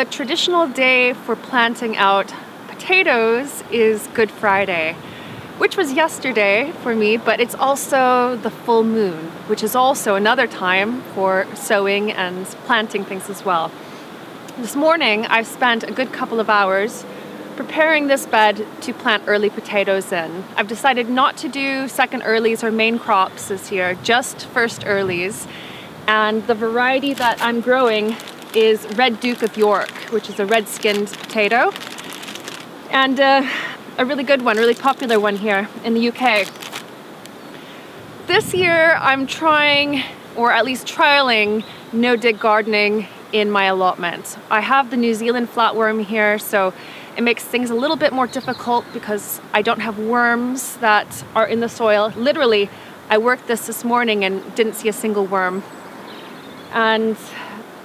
the traditional day for planting out potatoes is Good Friday, which was yesterday for me, but it's also the full moon, which is also another time for sowing and planting things as well. This morning, I've spent a good couple of hours preparing this bed to plant early potatoes in. I've decided not to do second earlies or main crops this year, just first earlies. And the variety that I'm growing is Red Duke of York, which is a red-skinned potato. And a really good one, really popular one here in the UK. This year, I'm trying, or at least trialing, no-dig gardening in my allotment. I have the New Zealand flatworm here, so it makes things a little bit more difficult because I don't have worms that are in the soil. Literally, I worked this morning and didn't see a single worm. And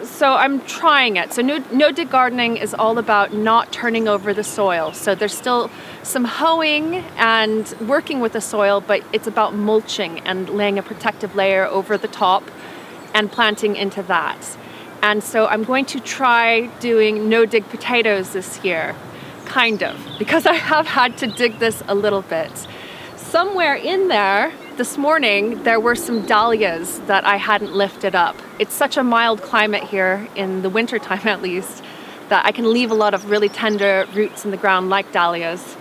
so I'm trying it. So no-dig gardening is all about not turning over the soil. So there's still some hoeing and working with the soil, but it's about mulching and laying a protective layer over the top and planting into that. And so I'm going to try doing no-dig potatoes this year, kind of, because I have had to dig this a little bit. Somewhere in there, this morning, there were some dahlias that I hadn't lifted up. It's such a mild climate here, in the wintertime at least, that I can leave a lot of really tender roots in the ground like dahlias.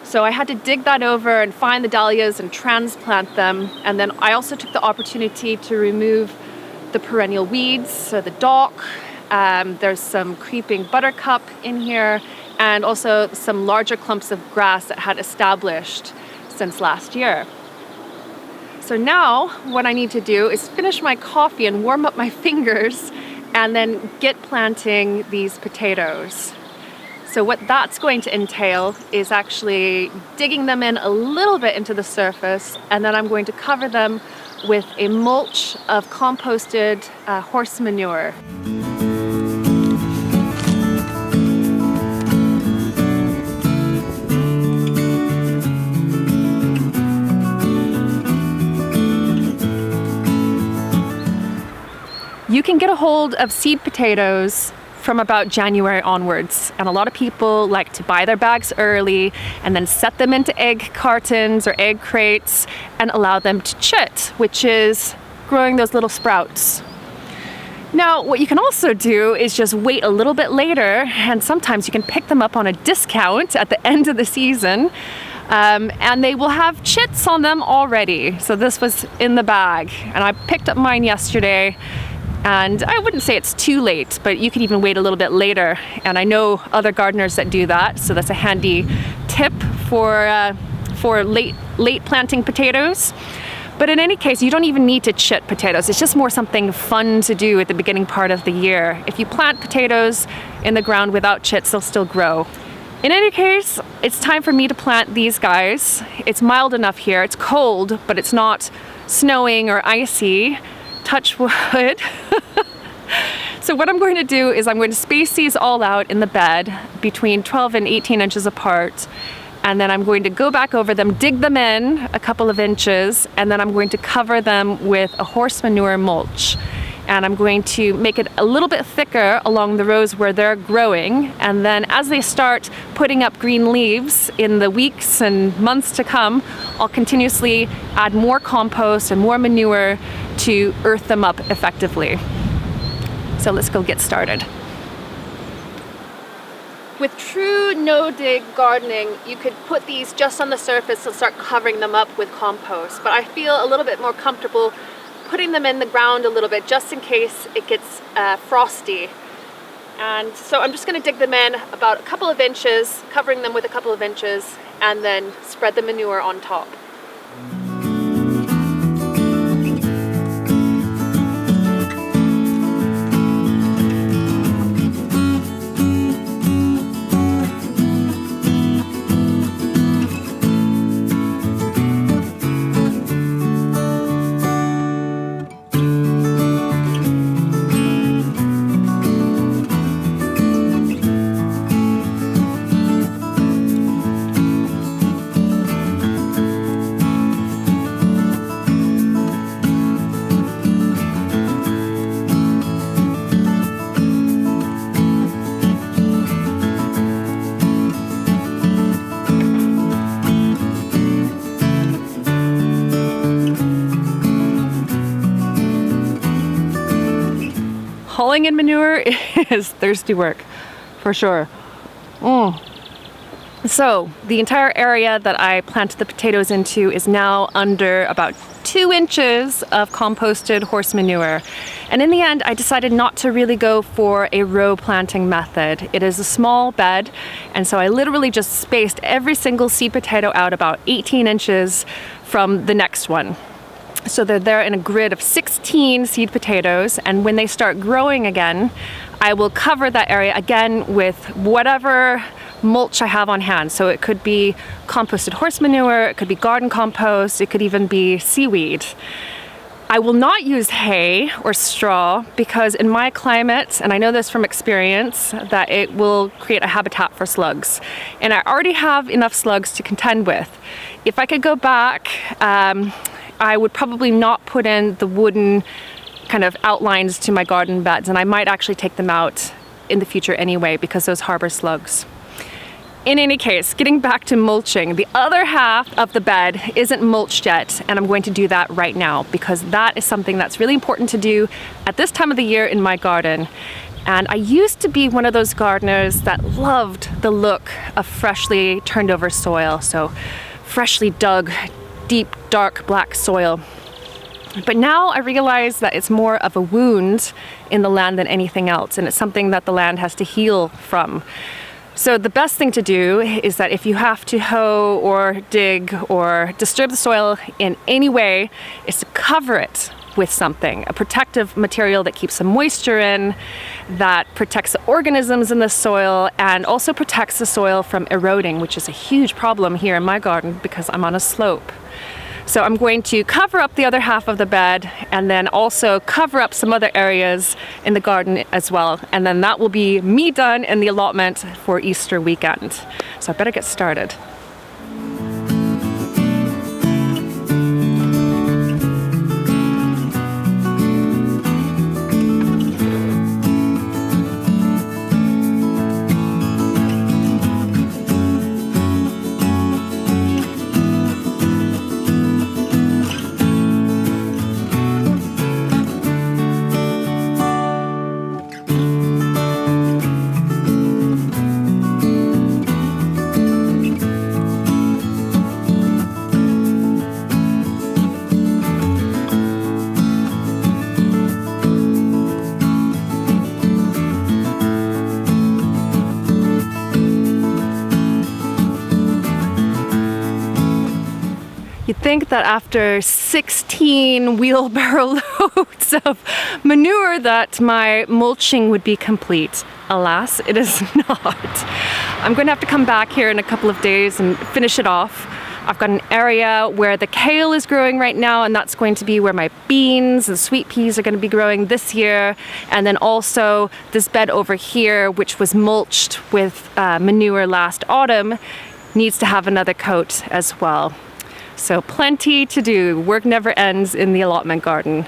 So I had to dig that over and find the dahlias and transplant them. And then I also took the opportunity to remove the perennial weeds, so the dock. There's some creeping buttercup in here, and also some larger clumps of grass that had established since last year. So now what I need to do is finish my coffee and warm up my fingers and then get planting these potatoes. So what that's going to entail is actually digging them in a little bit into the surface, and then I'm going to cover them with a mulch of composted horse manure. You can get a hold of seed potatoes from about January onwards, and a lot of people like to buy their bags early and then set them into egg cartons or egg crates and allow them to chit, which is growing those little sprouts. Now, what you can also do is just wait a little bit later, and sometimes you can pick them up on a discount at the end of the season, and they will have chits on them already. So this was in the bag, and I picked up mine yesterday. And I wouldn't say it's too late, but you could even wait a little bit later. And I know other gardeners that do that, so that's a handy tip for late planting potatoes. But in any case, you don't even need to chit potatoes. It's just more something fun to do at the beginning part of the year. If you plant potatoes in the ground without chits, they'll still grow. In any case, it's time for me to plant these guys. It's mild enough here. It's cold, but it's not snowing or icy. Touch wood. So what I'm going to do is I'm going to space these all out in the bed between 12 and 18 inches apart, and then I'm going to go back over them, dig them in a couple of inches, and then I'm going to cover them with a horse manure mulch. And I'm going to make it a little bit thicker along the rows where they're growing, and then as they start putting up green leaves in the weeks and months to come, I'll continuously add more compost and more manure to earth them up effectively. So let's go get started. With true no-dig gardening, you could put these just on the surface and start covering them up with compost, but I feel a little bit more comfortable putting them in the ground a little bit just in case it gets frosty. And so I'm just going to dig them in about a couple of inches, covering them with a couple of inches, and then spread the manure on top. piling in manure is thirsty work, for sure. So the entire area that I planted the potatoes into is now under about 2 inches of composted horse manure. And in the end, I decided not to really go for a row planting method. It is a small bed, and so I literally just spaced every single seed potato out about 18 inches from the next one. So they're there in a grid of 16 seed potatoes, and when they start growing again, I will cover that area again with whatever mulch I have on hand. So it could be composted horse manure, it could be garden compost, it could even be seaweed. I will not use hay or straw because in my climate, and I know this from experience, that it will create a habitat for slugs. And I already have enough slugs to contend with. If I could go back, I would probably not put in the wooden kind of outlines to my garden beds, and I might actually take them out in the future anyway because those harbor slugs. In any case, getting back to mulching, the other half of the bed isn't mulched yet, and I'm going to do that right now because that is something that's really important to do at this time of the year in my garden. And I used to be one of those gardeners that loved the look of freshly turned over soil, so freshly dug, deep, dark black soil. But now I realize that it's more of a wound in the land than anything else, and it's something that the land has to heal from. So the best thing to do is that if you have to hoe or dig or disturb the soil in any way, is to cover it with something, a protective material that keeps some moisture in, that protects the organisms in the soil, and also protects the soil from eroding, which is a huge problem here in my garden because I'm on a slope. So I'm going to cover up the other half of the bed and then also cover up some other areas in the garden as well. And then that will be me done in the allotment for Easter weekend. So I better get started. You'd think that after 16 wheelbarrow loads of manure that my mulching would be complete. Alas, it is not. I'm going to have to come back here in a couple of days and finish it off. I've got an area where the kale is growing right now, and that's going to be where my beans and sweet peas are going to be growing this year. And then also this bed over here, which was mulched with manure last autumn, needs to have another coat as well. So plenty to do. Work never ends in the allotment garden.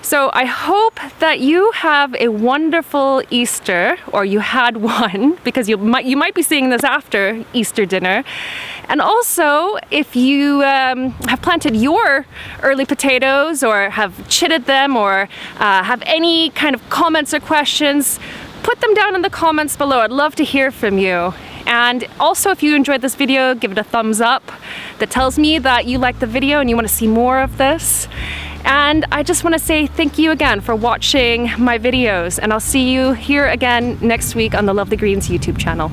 So I hope that you have a wonderful Easter, or you had one, because you might be seeing this after Easter dinner. And also, if you have planted your early potatoes or have chitted them or have any kind of comments or questions, put them down in the comments below. I'd love to hear from you. And also, if you enjoyed this video, give it a thumbs up. That tells me that you like the video and you want to see more of this. And I just want to say thank you again for watching my videos, and I'll see you here again next week on the Lovely Greens YouTube channel.